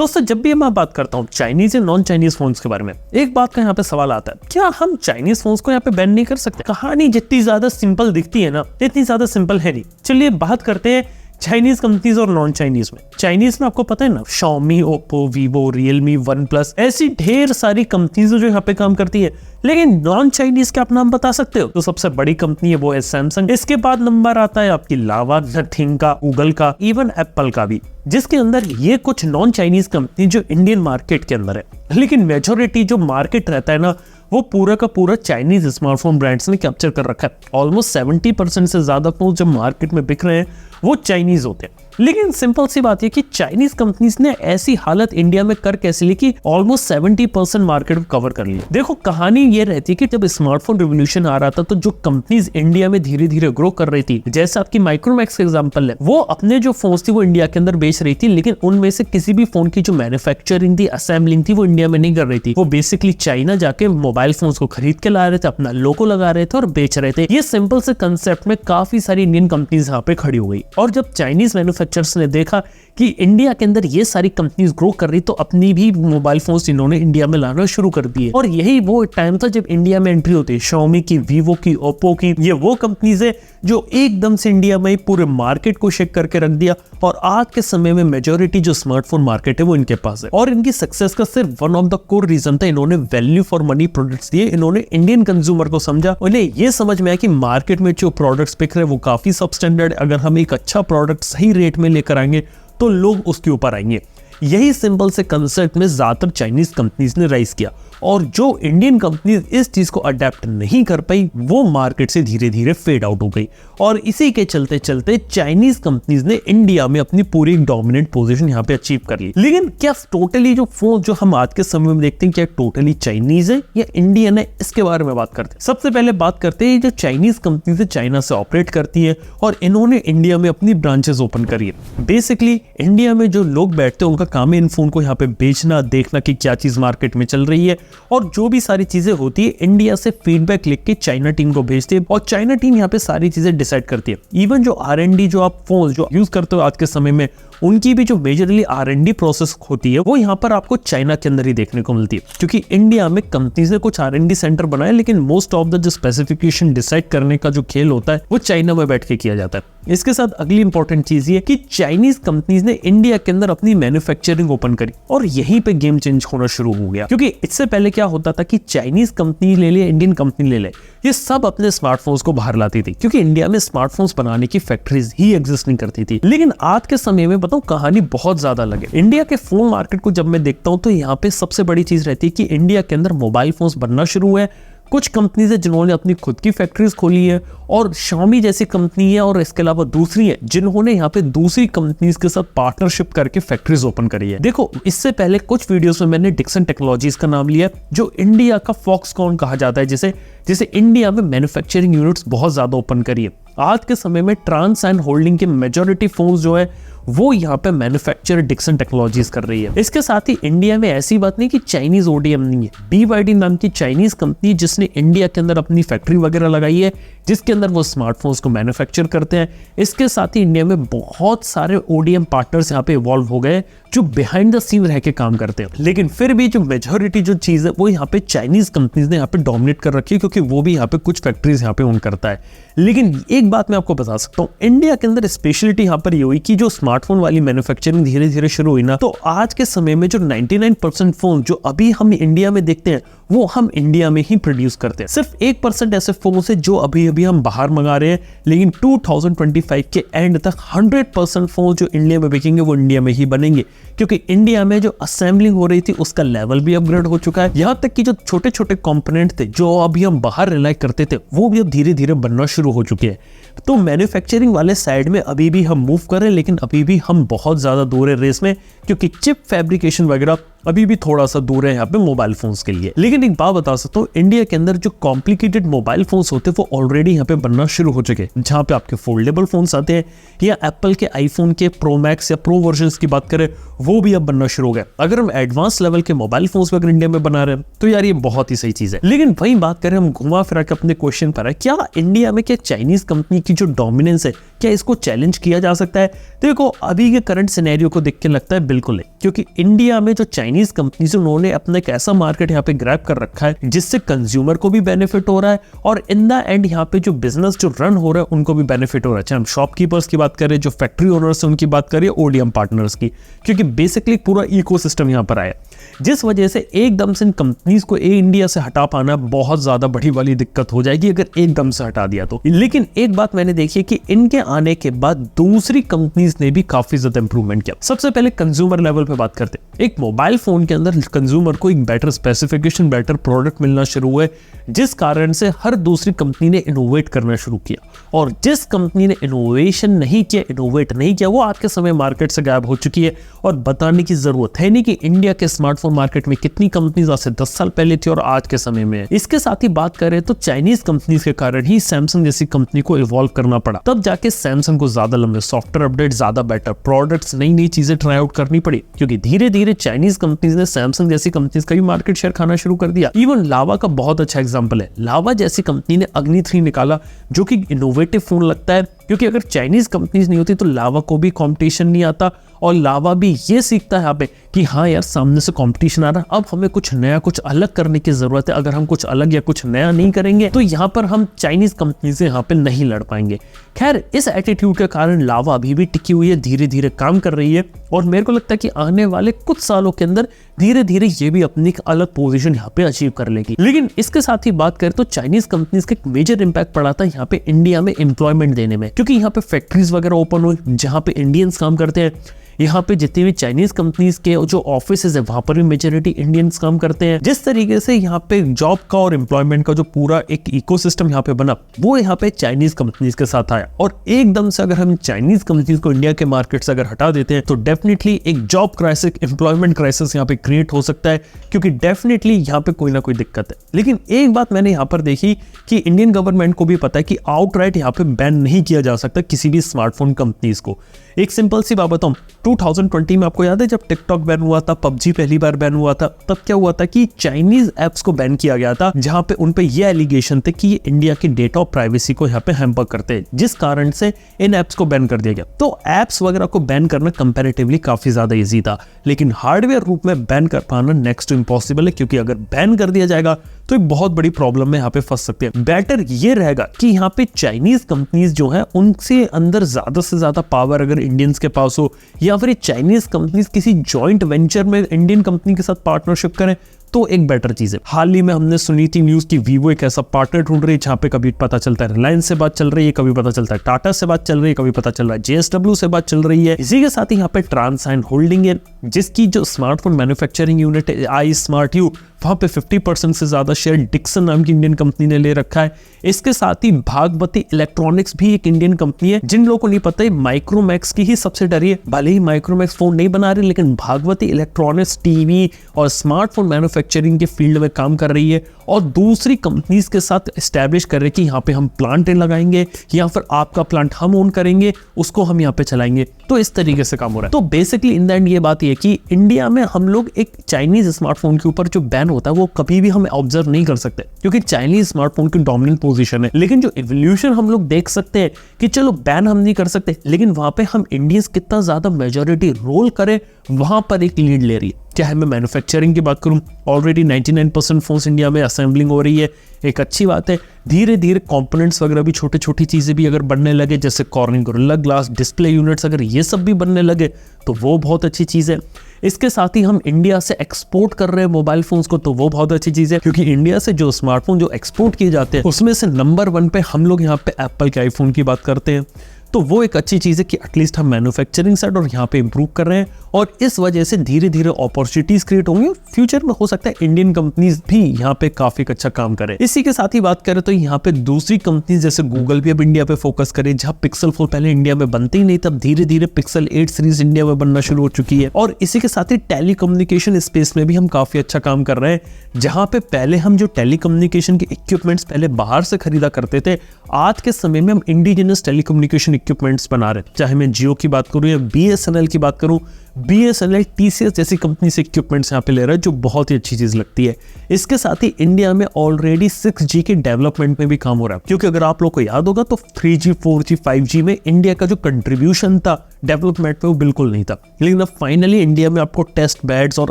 दोस्तों जब भी मैं बात करता हूँ चाइनीज या नॉन चाइनीज फोन्स के बारे में, एक बात का यहाँ पे सवाल आता है, क्या हम चाइनीज फोन्स को यहाँ पे बैन नहीं कर सकते? कहानी जितनी ज्यादा सिंपल दिखती है ना, इतनी ज्यादा सिंपल है नहीं। चलिए बात करते हैं चाइनीज कंपनीज और नॉन चाइनीज में। चाइनीज में आपको पता है ना, Xiaomi, Oppo, Vivo, Realme, OnePlus, ऐसी ढेर सारी कंपनीज जो यहाँ पे काम करती है। लेकिन नॉन चाइनीज के आप नाम बता सकते हो? तो सबसे बड़ी कंपनी है वो है सैमसंग। इसके बाद नंबर आता है आपकी लावा, नथिंग का, गूगल का, इवन एप्पल का भी, जिसके अंदर ये कुछ नॉन चाइनीज कंपनी जो इंडियन मार्केट के अंदर है। लेकिन मेजोरिटी जो मार्केट रहता है ना, वो पूरा का पूरा चाइनीज स्मार्टफोन ब्रांड्स ने कैप्चर कर रखा है। ऑलमोस्ट 70% से ज्यादा फोन जो मार्केट में बिक रहे हैं वो चाइनीज होते हैं। लेकिन सिंपल सी बात है कि चाइनीज कंपनीज ने ऐसी हालत इंडिया में कर कैसे ली कि ऑलमोस्ट 70% मार्केट को कवर कर लिया। देखो कहानी ये रहती है कि जब स्मार्टफोन रिवोल्यूशन आ रहा था तो जो कंपनीज इंडिया में धीरे धीरे ग्रो कर रही थी, जैसे आपकी माइक्रोमैक्स का एग्जांपल है, वो अपने जो फोन थी वो इंडिया के अंदर बेच रही थी, लेकिन उनमें से किसी भी फोन की जो मैन्युफैक्चरिंग थी, असेंबलिंग थी, वो इंडिया में नहीं कर रही थी। वो बेसिकली चाइना जाके मोबाइल फोन को खरीद के ला रहे थे, अपना लोगो लगा रहे थे और बेच रहे थे। ये सिंपल से कंसेप्ट में काफी सारी इंडियन कंपनीज यहाँ पे खड़ी हो गई। और जब चाइनीज मैन्युफैक्चरर्स ने देखा कि इंडिया के अंदर ये सारी कंपनीज ग्रो कर रही, तो अपनी भी मोबाइल फोन्स इन्होंने इंडिया में लाना शुरू कर दिए। और यही वो टाइम था जब इंडिया में एंट्री होती है Xiaomi की, Vivo की, Oppo की। ये वो कंपनीज है जो एकदम से इंडिया में पूरे मार्केट को शेक करके रख दिया। और आज के समय में मेजोरिटी जो स्मार्टफोन मार्केट है वो इनके पास है। और इनकी सक्सेस का सिर्फ one of the core reason था, इन्होंने वैल्यू फॉर मनी प्रोडक्ट्स दिए। इन्होंने इंडियन कंज्यूमर को समझा, उन्हें ये समझ में आया कि मार्केट में जो प्रोडक्ट्स बिक रहे हैं वो काफी सबस्टैंडर्ड। अगर हम एक अच्छा प्रोडक्ट सही रेट में लेकर आएंगे तो लोग उसके ऊपर आएंगे। यही सिंपल से कंसेप्ट में ज्यादातर चाइनीज कंपनीज ने राइज किया। और जो इंडियन कंपनीज इस चीज को अडेप्ट नहीं कर पाई, वो मार्केट से धीरे धीरे फेड आउट हो गई। और इसी के चलते चलते चाइनीज कंपनीज ने इंडिया में अपनी पूरी डोमिनेंट पोजीशन यहाँ पे अचीव कर ली। लेकिन क्या टोटली जो फोन जो हम आज के समय में देखते हैं, क्या टोटली चाइनीज है या इंडियन है? इसके बारे में बात करते हैं। सबसे पहले बात करते हैं जो चाइनीज कंपनीज चाइना से ऑपरेट करती है और इन्होंने इंडिया में अपनी ब्रांचेस ओपन करी है। बेसिकली इंडिया में जो लोग बैठते हैं उनका काम है इन फोन को यहाँ पे बेचना, देखना कि क्या चीज मार्केट में चल रही है, और जो भी सारी चीजें होती है इंडिया से फीडबैक लिख के चाइना टीम को भेजते हैं। और चाइना टीम यहाँ पे सारी चीजें डिसाइड करती है। इवन जो R&D जो आप फोन जो यूज करते हो आज के समय में, उनकी भी जो मेजरली R&D प्रोसेस होती है वो यहाँ पर आपको चाइना के अंदर ही देखने को मिलती है। क्योंकि इंडिया में कंपनीज ने कुछ R&D सेंटर बनाए, लेकिन मोस्ट ऑफ द जो स्पेसिफिकेशन डिसाइड करने का जो खेल होता है वो चाइना में बैठ के किया जाता है। इसके साथ अगली इंपॉर्टेंट चीज ये कि चाइनीज कंपनीज ने इंडिया के अंदर अपनी मैन्युफैक्चरिंग ओपन करी और यहीं पे गेम चेंज होना शुरू हो गया। क्योंकि इससे पहले क्या होता था कि चाइनीज कंपनी ले ले, इंडियन कंपनी ले ले, ये सब अपने स्मार्टफोन्स को बाहर लाती थी, क्योंकि इंडिया में स्मार्टफोन्स बनाने की फैक्ट्रीज ही एग्जिस्ट नहीं करती थी। लेकिन आज के समय में बताऊं, कहानी बहुत ज्यादा अलग है। इंडिया के फोन मार्केट को जब मैं देखता हूं तो यहाँ पे सबसे बड़ी चीज रहती है कि इंडिया के अंदर मोबाइल फोन्स बनना शुरू हुए। कुछ कंपनीज है जिन्होंने अपनी खुद की फैक्ट्रीज खोली है, और Xiaomi जैसी कंपनी है, और इसके अलावा दूसरी है जिन्होंने यहाँ पे दूसरी कंपनीज के साथ पार्टनरशिप करके फैक्ट्रीज ओपन करी है। देखो इससे पहले कुछ वीडियोस में मैंने डिक्सन टेक्नोलॉजीज का नाम लिया, जो इंडिया का फॉक्सकॉन कहा जाता है, जैसे इंडिया में मैन्युफैक्चरिंग यूनिट्स बहुत ज्यादा ओपन करी है। आज के समय में ट्रांस एंड होल्डिंग के मेजोरिटी फोन्स जो है वो यहाँ पे मैन्युफैक्चर डिक्सन टेक्नोलॉजीज कर रही है। इसके साथ ही इंडिया में ऐसी बात नहीं कि चाइनीज ODM नहीं है। BYD नाम की चाइनीज कंपनी जिसने इंडिया के अंदर अपनी फैक्ट्री वगैरह लगाई है, जिसके अंदर वो स्मार्टफोन्स को मैन्युफैक्चर करते हैं। इसके साथ ही इंडिया में बहुत सारे ODM पार्टनर्स यहाँ पे इवॉल्व हो गए जो बिहाइंड द सीन रह के काम करते हैं। लेकिन फिर भी जो मेजोरिटी जो चीज है वो यहाँ पे चाइनीज कंपनीज ने यहाँ पे डोमिनेट कर रखी है, क्योंकि वो भी यहाँ पे कुछ फैक्ट्रीज यहाँ पे ओन करता है। लेकिन एक बात मैं आपको बता सकता हूँ, इंडिया के अंदर स्पेशलिटी यहाँ पर ये हुई कि जो स्मार्टफोन वाली मैन्युफैक्चरिंग धीरे धीरे शुरू हुई ना, तो आज के समय में जो 99% फोन जो अभी हम इंडिया में देखते हैं वो हम इंडिया में ही प्रोड्यूस करते हैं। सिर्फ 1% ऐसे फोन है जो अभी अभी हम बाहर मंगा रहे हैं, लेकिन 2025 के एंड तक 100% फोन जो इंडिया में बिकेंगे वो इंडिया में ही बनेंगे, क्योंकि इंडिया में जो असेंबलिंग हो रही थी उसका लेवल भी अपग्रेड हो चुका है। यहाँ तक कि जो छोटे छोटे कंपोनेंट थे जो अभी हम बाहर रिलाई करते थे वो भी अब धीरे धीरे बनना शुरू हो चुके हैं। तो मैन्युफैक्चरिंग वाले साइड में अभी भी हम मूव कर रहे हैं, लेकिन अभी भी हम बहुत ज्यादा दूर है रेस में, क्योंकि चिप फैब्रिकेशन वगैरह अभी भी थोड़ा सा दूर है यहाँ पे मोबाइल फोन्स के लिए। लेकिन एक बात बता सकता हूँ, इंडिया के अंदर जो कॉम्प्लिकेटेड मोबाइल फोन्स होते हैं वो ऑलरेडी यहाँ पे बनना शुरू हो चुके हैं, जहाँ पे आपके फोल्डेबल फोन्स आते हैं, या एप्पल के आईफोन के प्रो मैक्स या प्रो वर्जन की बात करें वो भी अब बनना शुरू हो गया। अगर हम एडवांस लेवल के मोबाइल फोन्स अगर इंडिया में बना रहे हैं तो यार ये बहुत ही सही चीज है। लेकिन वही बात करें, हम घुमा फिरा के अपने क्वेश्चन पर है, क्या इंडिया में क्या चाइनीज कंपनी की जो डोमिनेंस है क्या इसको चैलेंज किया जा सकता है? देखो अभी के करंट सिनेरियो को देख के लगता है बिल्कुल नहीं, क्योंकि इंडिया में जो चाइनीज कंपनीज उन्होंने अपना एक ऐसा मार्केट यहाँ पे ग्रैब कर रखा है जिससे कंज्यूमर को भी बेनिफिट हो रहा है और इन द एंड यहाँ पे जो बिजनेस जो रन हो रहा है उनको भी बेनिफिट हो रहा है। चाहे हम शॉपकीपर्स की बात करें, जो फैक्ट्री ओनर्स उनकी बात करें, ओडीएम पार्टनर्स की, क्योंकि बेसिकली पूरा इकोसिस्टम यहाँ पर आया, जिस वजह से एकदम से इन कंपनीज को इंडिया से हटा पाना बहुत ज्यादा बड़ी वाली दिक्कत हो जाएगी अगर एकदम से हटा दिया तो। लेकिन एक बात मैंने देखी है कि इनके आने के बाद दूसरी कंपनीज ने भी काफी ज्यादा इंप्रूवमेंट किया। सबसे पहले कंज्यूमर लेवल पे बात करते हैं, एक मोबाइल फोन के अंदर कंज्यूमर को एक बेटर स्पेसिफिकेशन, बेटर प्रोडक्ट मिलना शुरू हुए, जिस कारण से हर दूसरी कंपनी ने इनोवेट करना शुरू किया, और जिस कंपनी ने इनोवेशन नहीं किया, इनोवेट नहीं किया, वो आज के समय मार्केट से गायब हो चुकी है। और बताने की जरूरत है नहीं कि इंडिया के स्मार्टफोन मार्केट में कितनी कंपनीज आज से 10 साल पहले थी और आज के समय में है। इसके साथ ही बात करें तो चाइनीज कंपनीज के कारण ही सैमसंग जैसी कंपनी को इवॉल्व करना पड़ा, तब जाके सैमसंग को ज्यादा लंबे सॉफ्टवेयर अपडेट, ज्यादा बेटर प्रोडक्ट्स, नई नई चीजें ट्राई आउट करनी पड़ी, क्योंकि धीरे धीरे चाइनीज कंपनीज ने सैमसंग जैसी कंपनीज का भी मार्केट शेयर खाना शुरू कर दिया। इवन लावा का बहुत अच्छा एग्जांपल है। लावा जैसी कंपनी ने अग्नि 3 निकाला, जो कि इनोवेटिव फोन लगता है, क्योंकि अगर चाइनीज कंपनीज नहीं होती तो लावा को भी कंपटीशन नहीं आता, और लावा भी ये सीखता है यहाँ पे कि हाँ यार सामने से कंपटीशन आ रहा है, अब हमें कुछ नया, कुछ अलग करने की जरूरत है। अगर हम कुछ अलग या कुछ नया नहीं करेंगे तो यहाँ पर हम चाइनीज कंपनी से यहाँ पे नहीं लड़ पाएंगे। खैर, इस एटीट्यूड के कारण लावा अभी भी टिकी हुई है, धीरे धीरे काम कर रही है, और मेरे को लगता है कि आने वाले कुछ सालों के अंदर धीरे धीरे ये भी अपनी एक अलग पोजीशन यहाँ पे अचीव कर लेगी। लेकिन इसके साथ ही बात करें तो चाइनीज कंपनीज का एक मेजर इंपैक्ट पड़ा था यहाँ पे इंडिया में एम्प्लॉयमेंट देने में, क्योंकि यहाँ पे फैक्ट्रीज वगैरह ओपन हुई जहाँ पे इंडियंस काम करते हैं। यहाँ पे जितनी भी चाइनीज कंपनीज के जो ऑफिसेज है वहां पर भी मेजॉरिटी इंडियंस काम करते हैं। जिस तरीके से यहाँ पे जॉब का और एम्प्लॉयमेंट का जो पूरा एक इकोसिस्टम यहाँ पे बना, वो यहाँ पे चाइनीज कंपनीज के साथ आया, और एकदम से अगर हम चाइनीज कंपनीज को इंडिया के मार्केट से अगर हटा देते हैं तो डेफिनेटली एक जॉब क्राइसिस, एम्प्लॉयमेंट क्राइसिस यहाँ पे क्रिएट हो सकता है, क्योंकि डेफिनेटली यहाँ पे कोई ना कोई दिक्कत है। लेकिन एक बात मैंने यहाँ पर देखी कि इंडियन गवर्नमेंट को भी पता है कि आउटराइट यहाँ पे बैन नहीं किया जा सकता किसी भी स्मार्टफोन कंपनीज को। एक सिंपल सी बात बताऊं, 2020 में आपको याद है जब टिकटॉक बैन हुआ था, पबजी पहली बार बैन हुआ था, तब क्या हुआ था कि चाइनीज एप्स को बैन किया गया था, जहां पे उन पे ये एलिगेशन थे कि ये इंडिया की डेटा और प्राइवेसी को यहाँ पे हैम्पर करते हैं, जिस कारण से इन एप्स को बैन कर दिया गया। तो एप्स वगैरह को बैन करना कंपैरेटिवली काफी ज्यादा इजी था, लेकिन हार्डवेयर रूप में बैन कर पाना नेक्स्ट टू इम्पॉसिबल है, क्योंकि अगर बैन कर दिया जाएगा तो एक बहुत बड़ी प्रॉब्लम में यहाँ पे फंस सकते हैं। बेटर ये रहेगा कि यहाँ पे चाइनीज कंपनीज जो है उनसे अंदर ज्यादा से ज्यादा पावर अगर इंडियंस के पास हो, या फिर चाइनीज कंपनीज किसी जॉइंट वेंचर में इंडियन कंपनी के साथ पार्टनरशिप करें तो एक बेटर चीज है। हाल ही में हमने सुनी थी न्यूज की वीवो एक ऐसा पार्टनर ढूंढ रही है, जहां पे कभी पता चलता है रिलायंस से बात चल रही है, कभी पता चलता है टाटा से बात चल रही है, कभी पता चल रहा है JSW से बात चल रही है। इसी के साथ ही यहाँ पे ट्रांसाइन होल्डिंग है, जिसकी जो स्मार्टफोन मैन्युफैक्चरिंग यूनिट है आई स्मार्ट यू, वहां पे 50% से ज्यादा शेयर डिक्सन नाम की इंडियन कंपनी ने ले रखा है। इसके साथ ही भागवती इलेक्ट्रॉनिक्स भी एक इंडियन कंपनी है। जिन लोगों को नहीं पता है, माइक्रोमैक्स की ही सब्सिडरी है। भले ही माइक्रोमैक्स फोन नहीं बना रही, लेकिन भागवती इलेक्ट्रॉनिक्स टीवी और स्मार्टफोन मैन्युफैक्चरिंग के फील्ड में काम कर रही है, और दूसरी कंपनीज के साथ एस्टैब्लिश कर रहे हैं कि यहाँ पे हम प्लांट लगाएंगे, या फिर आपका प्लांट हम ओन करेंगे, उसको हम यहाँ पे चलाएंगे। तो इस तरीके से काम हो रहा है। तो बेसिकली इन द एंड ये बात ये कि इंडिया में हम लोग एक चाइनीज स्मार्टफोन के ऊपर जो बैन होता है वो कभी भी हम ऑब्जर्व नहीं कर सकते, क्योंकि चाइनीज स्मार्टफोन की डोमिनेंट पोजीशन है। लेकिन जो इवोल्यूशन हम लोग देख सकते हैं कि चलो बैन हम नहीं कर सकते, लेकिन वहां पे हम इंडियंस कितना ज्यादा मेजॉरिटी रोल करें, वहां पर एक लीड ले रही है। चाहे मैं मैन्युफैक्चरिंग की बात करूं, ऑलरेडी 99% फोन्स इंडिया में असेंबलिंग हो रही है, एक अच्छी बात है। धीरे धीरे कंपोनेंट्स वगैरह भी, छोटी छोटी चीजें भी अगर बनने लगे, जैसे cornering gorilla glass, display units, अगर ये सब भी बनने लगे तो वो बहुत अच्छी चीज है। इसके साथ ही हम इंडिया से एक्सपोर्ट कर रहे हैं मोबाइल फोन्स को, तो वो बहुत अच्छी चीज है, क्योंकि इंडिया से जो स्मार्टफोन जो एक्सपोर्ट किए जाते हैं उसमें से नंबर 1 पे हम लोग यहाँ पे एप्पल के आईफोन की बात करते हैं। तो वो एक अच्छी चीज़ है कि एटलीस्ट हम मैन्युफैक्चरिंग साइड और यहाँ पे इंप्रूव कर रहे हैं और इस वजह से धीरे धीरे अपॉर्चुनिटीज क्रिएट होंगी। फ्यूचर में हो सकता है इंडियन कंपनीज भी यहाँ पे काफी अच्छा काम करें। इसी के साथ ही बात करें तो यहाँ पे दूसरी कंपनीज जैसे गूगल भी अब इंडिया पे फोकस करे, जहाँ पिक्सल 4 पहले इंडिया में बनते ही नहीं, तब धीरे धीरे पिक्सल 8 सीरीज इंडिया में बनना शुरू हो चुकी है। और इसी के साथ ही टेलीकम्युनिकेशन स्पेस में भी हम काफी अच्छा काम कर रहे हैं, जहां पे पहले हम जो टेलीकम्युनिकेशन के इक्विपमेंट्स पहले बाहर से खरीदा करते थे, आज के समय में हम इंडिजिनस टेलीकम्युनिकेशन इक्विपमेंट्स बना रहे हैं। चाहे मैं जियो की बात करूं या BSNL की बात करूं, BSNL TCS जैसी कंपनी से इक्विपमेंट्स यहाँ पे ले रहा है, जो बहुत ही अच्छी चीज लगती है। इसके साथ ही इंडिया में ऑलरेडी 6G के डेवलपमेंट में भी काम हो रहा है, क्योंकि अगर आप लोग को याद होगा तो 3G 4G 5G में इंडिया का जो कंट्रीब्यूशन था डेवलपमेंट पे वो बिल्कुल नहीं था। लेकिन अब फाइनली इंडिया में आपको टेस्ट बेड्स और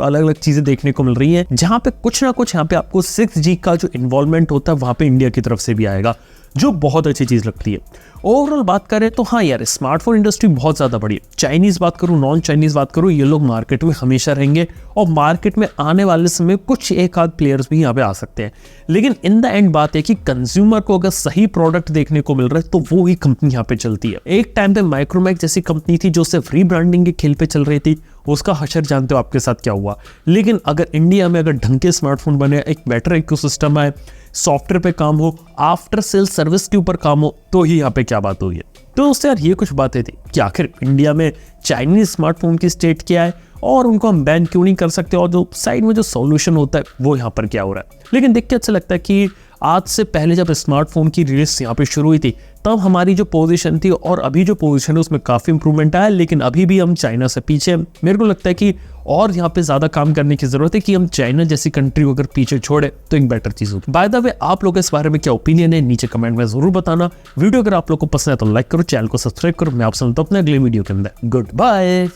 अलग अलग चीजें देखने को मिल रही है, जहां पे कुछ ना कुछ यहाँ पे आपको 6G का जो इन्वॉल्वमेंट होता है वहां पे इंडिया की तरफ से भी आएगा, जो बहुत अच्छी चीज लगती है। ओवरऑल बात करें तो हाँ यार, स्मार्टफोन इंडस्ट्री बहुत ज्यादा बड़ी है। चाइनीज बात करूं, नॉन चाइनीज बात करूं, ये लोग मार्केट में हमेशा रहेंगे और मार्केट में आने वाले समय कुछ एक आध प्लेयर्स भी यहाँ पे आ सकते हैं। लेकिन इन द एंड बात है कि कंज्यूमर को अगर सही प्रोडक्ट देखने को मिल रहा है तो वो ही कंपनी यहाँ पे चलती है। एक टाइम पे माइक्रोमैक्स जैसी कंपनी थी जो सिर्फ रीब्रांडिंग के खेल पे चल रही थी, उसका हशर जानते हो आपके साथ क्या हुआ। लेकिन अगर इंडिया में अगर ढंग के स्मार्टफोन बने, एक बेटर इकोसिस्टम आए, सॉफ्टवेयर पे काम हो, आफ्टर सेल सर्विस के ऊपर काम हो, तो ही यहाँ पे क्या बात हुई है। तो उससे यार ये कुछ बातें थी कि आखिर इंडिया में चाइनीज स्मार्टफोन की स्टेट क्या है और उनको हम बैन क्यों नहीं कर सकते, और जो साइड में जो सॉल्यूशन होता है वो यहाँ पर क्या हो रहा है। लेकिन देख के अच्छा लगता है कि आज से पहले जब स्मार्टफोन की रिलीज यहाँ पे शुरू हुई थी, तब हमारी जो पोजीशन थी और अभी जो पोजीशन है उसमें काफी इंप्रूवमेंट आया, लेकिन अभी भी हम चाइना से पीछे। मेरे को लगता है कि और यहाँ पे ज्यादा काम करने की जरूरत है कि हम चाइना जैसी कंट्री को अगर पीछे छोड़े तो एक बेटर चीज होगी। बाय द वे, आप लोग इस बारे में क्या ओपिनियन है नीचे कमेंट में जरूर बताना। वीडियो अगर आप लोग को पसंद है तो लाइक करो, चैनल को सब्सक्राइब करो। मैं आपसे मिलता हूं अपने अगले वीडियो के अंदर। Good bye.